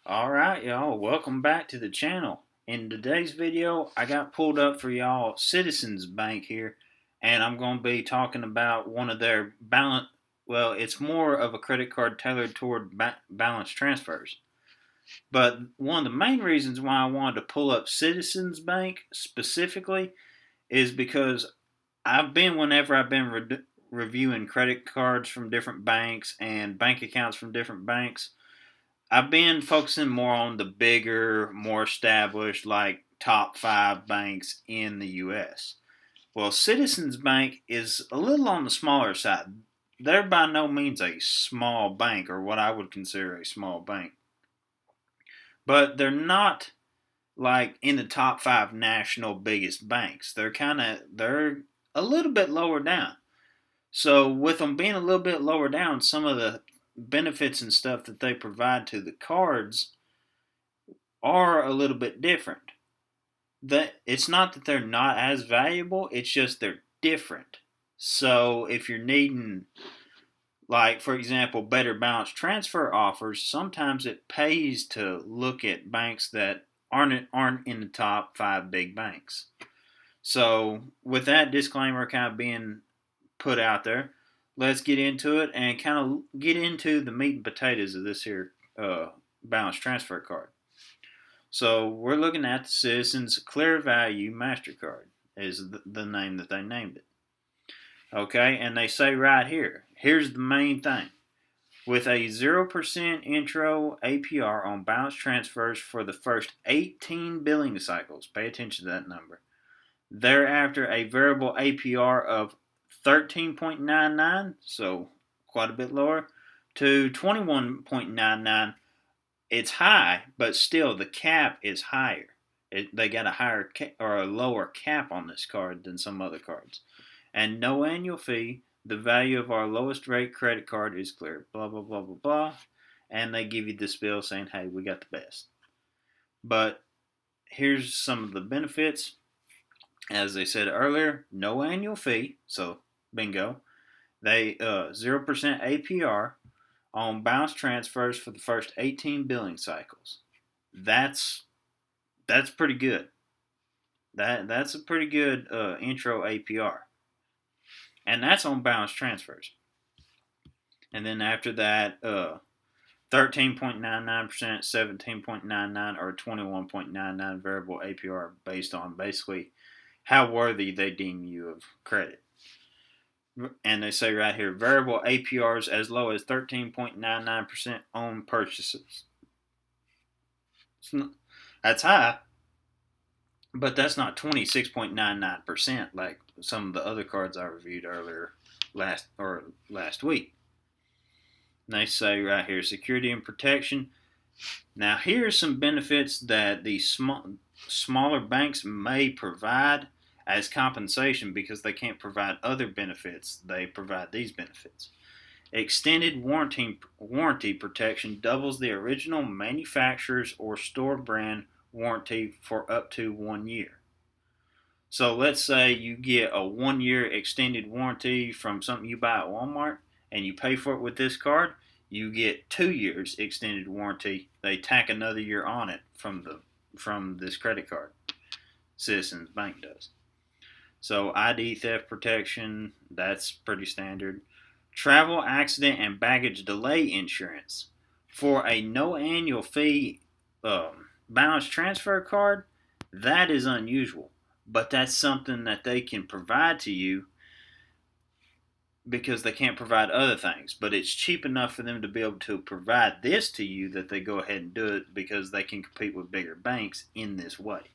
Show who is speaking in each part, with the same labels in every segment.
Speaker 1: Alright, y'all, welcome back to the channel. In today's video, I got pulled up for y'all Citizens Bank here, and I'm going to be talking about one of their balance. Well, it's more of a credit card tailored toward balance transfers. But one of the main reasons why I wanted to pull up Citizens Bank specifically is because whenever I've been reviewing credit cards from different banks and bank accounts from different banks, I've been focusing more on the bigger, more established, like top five banks in the U.S. Well, Citizens Bank is a little on the smaller side. They're by no means a small bank, or what I would consider a small bank, but they're not like in the top five national biggest banks. They're a little bit lower down. So with them being a little bit lower down, some of the benefits and stuff that they provide to the cards are a little bit different. That it's not that they're not as valuable, it's just they're different. So if you're needing, like for example, better balance transfer offers, sometimes it pays to look at banks that aren't in the top five big banks. So with that disclaimer kind of being put out there, let's get into it and kind of get into the meat and potatoes of this here balance transfer card. So we're looking at the Citizens Clear Value MasterCard is the name that they named it. Okay, and they say right here, here's the main thing. With a 0% intro APR on balance transfers for the first 18 billing cycles, pay attention to that number. Thereafter, a variable APR of 13.99, so quite a bit lower, to 21.99. It's high, but still the cap is higher. They got a higher or a lower cap on this card than some other cards. And no annual fee. The value of our lowest rate credit card is clear. Blah blah blah blah blah. And they give you this bill saying, "Hey, we got the best." But here's some of the benefits. As they said earlier, no annual fee. So bingo. They 0% APR on bounce transfers for the first 18 billing cycles. That's pretty good. That's a pretty good intro APR, and that's on bounce transfers. And then after that, 13.99%, 17.99, or 21.99 variable APR based on basically how worthy they deem you of credit. And they say right here, variable APRs as low as 13.99% on purchases. That's high, but that's not 26.99% like some of the other cards I reviewed earlier last week. And they say right here, security and protection. Now here's some benefits that the smaller banks may provide as compensation because they can't provide other benefits. They provide these benefits. Extended warranty protection doubles the original manufacturer's or store brand warranty for up to 1 year. So let's say you get a 1 year extended warranty from something you buy at Walmart and you pay for it with this card, you get 2 years extended warranty. They tack another year on it from this credit card. Citizens Bank does. So ID theft protection, that's pretty standard. Travel accident and baggage delay insurance for a no annual fee balance transfer card, that is unusual, but that's something that they can provide to you because they can't provide other things. But it's cheap enough for them to be able to provide this to you that they go ahead and do it because they can compete with bigger banks in this way.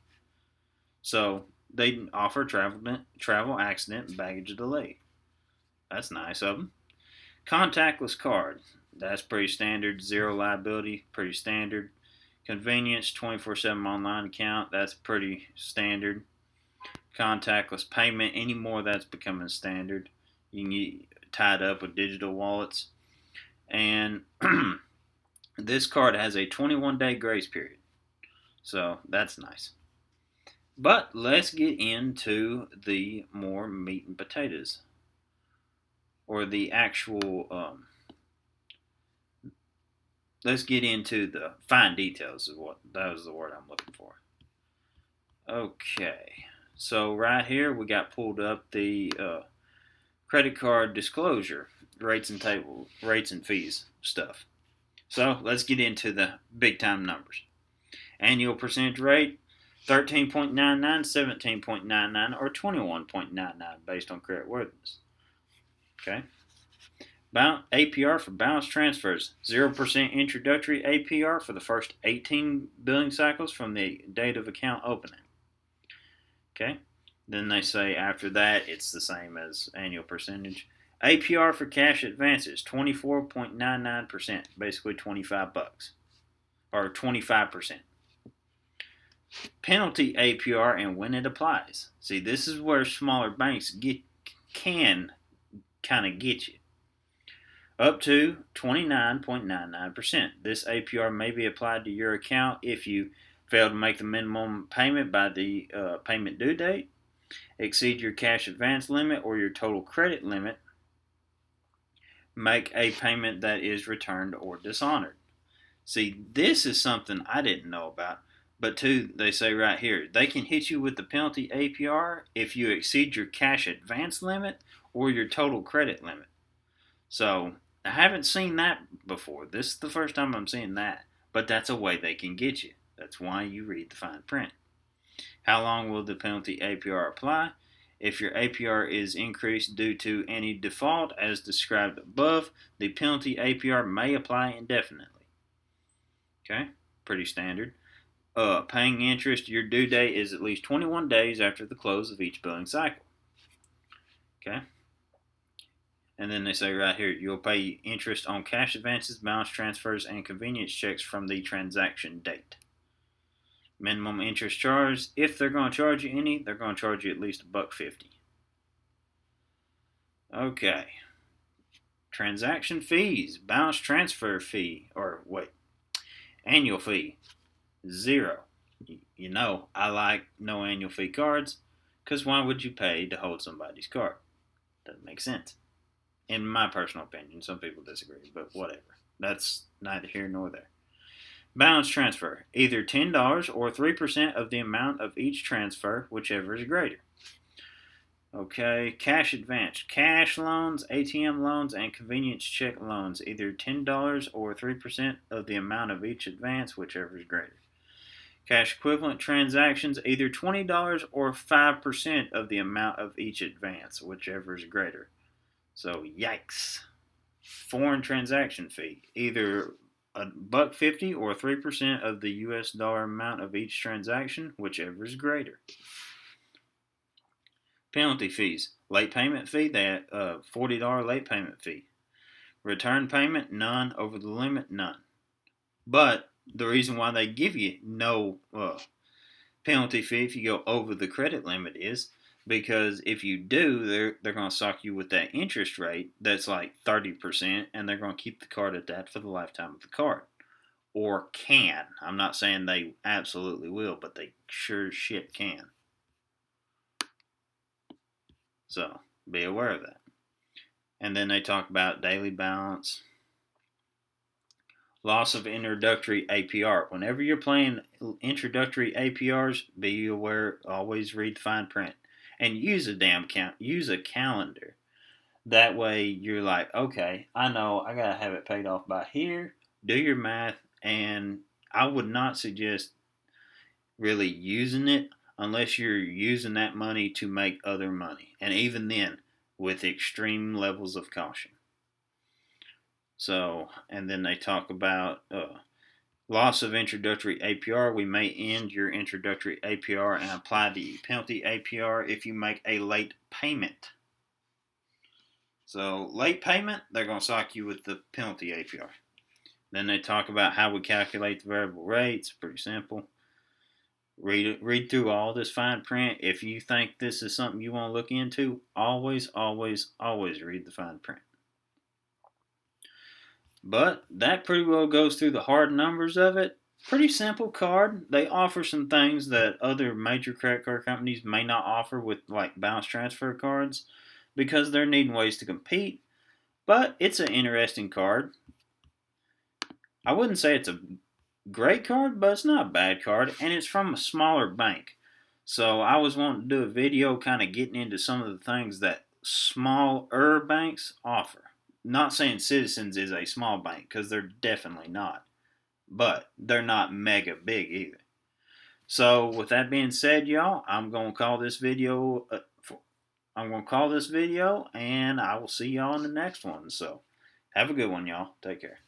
Speaker 1: So they offer travel accident and baggage delay. That's nice of them. Contactless card. That's pretty standard. Zero liability. Pretty standard. Convenience. 24/7 online account. That's pretty standard. Contactless payment. Anymore, that's becoming standard. You can get tied up with digital wallets. And this card has a 21-day grace period. So that's nice. But let's get into the more meat and potatoes, or the actual let's get into the fine details of what that was the word I'm looking for. Okay, so right here we got pulled up the credit card disclosure rates and fees stuff. So let's get into the big time numbers. Annual percentage rate 13.99, 17.99, or 21.99 based on credit worthiness. Okay. APR for balance transfers 0% introductory APR for the first 18 billing cycles from the date of account opening. Okay. Then they say after that it's the same as annual percentage. APR for cash advances 24.99%, basically $25 or 25%. Penalty APR and when it applies. See, this is where smaller banks can kind of get you. Up to 29.99%. This APR may be applied to your account if you fail to make the minimum payment by the payment due date, exceed your cash advance limit or your total credit limit, make a payment that is returned or dishonored. See, this is something I didn't know about. But two, they say right here, they can hit you with the penalty APR if you exceed your cash advance limit or your total credit limit. So I haven't seen that before. This is the first time I'm seeing that. But that's a way they can get you. That's why you read the fine print. How long will the penalty APR apply? If your APR is increased due to any default as described above, the penalty APR may apply indefinitely. Okay, pretty standard. Paying interest, your due date is at least 21 days after the close of each billing cycle. Okay. And then they say right here, you'll pay interest on cash advances, balance transfers, and convenience checks from the transaction date. Minimum interest charge, if they're going to charge you any, they're going to charge you at least $1.50. Okay. Transaction fees, balance transfer fee, annual fee, 0. You know, I like no annual fee cards, because why would you pay to hold somebody's card? Doesn't make sense. In my personal opinion, some people disagree, but whatever. That's neither here nor there. Balance transfer, either $10 or 3% of the amount of each transfer, whichever is greater. Okay, cash advance, cash loans, ATM loans, and convenience check loans, either $10 or 3% of the amount of each advance, whichever is greater. Cash equivalent transactions, either $20 or 5% of the amount of each advance, whichever is greater. So, yikes. Foreign transaction fee, either $1.50 or 3% of the US dollar amount of each transaction, whichever is greater. Penalty fees, late payment fee, that $40 late payment fee. Return payment, none. Over the limit, none. But the reason why they give you no penalty fee if you go over the credit limit is because if you do, they're going to sock you with that interest rate that's like 30%, and they're going to keep the card at that for the lifetime of the card. Or can. I'm not saying they absolutely will, but they sure shit can. So be aware of that. And then they talk about daily balance. Loss of introductory APR. Whenever you're playing introductory APRs, be aware, always read the fine print. And use a calendar. That way you're like, okay, I know I gotta have it paid off by here. Do your math, and I would not suggest really using it unless you're using that money to make other money. And even then, with extreme levels of caution. So, and then they talk about loss of introductory APR. We may end your introductory APR and apply the penalty APR if you make a late payment. So, late payment, they're going to sock you with the penalty APR. Then they talk about how we calculate the variable rates. Pretty simple. Read through all this fine print. If you think this is something you want to look into, always read the fine print. But that pretty well goes through the hard numbers of it. Pretty simple card. They offer some things that other major credit card companies may not offer with like balance transfer cards because they're needing ways to compete. But it's an interesting card. I wouldn't say it's a great card, but it's not a bad card, and it's from a smaller bank. So I was wanting to do a video kind of getting into some of the things that smaller banks offer. Not saying Citizens is a small bank, because they're definitely not, but they're not mega big either. So with that being said, y'all, I'm gonna call this video. I'm gonna call this video, and I will see y'all in the next one. So have a good one, y'all. Take care.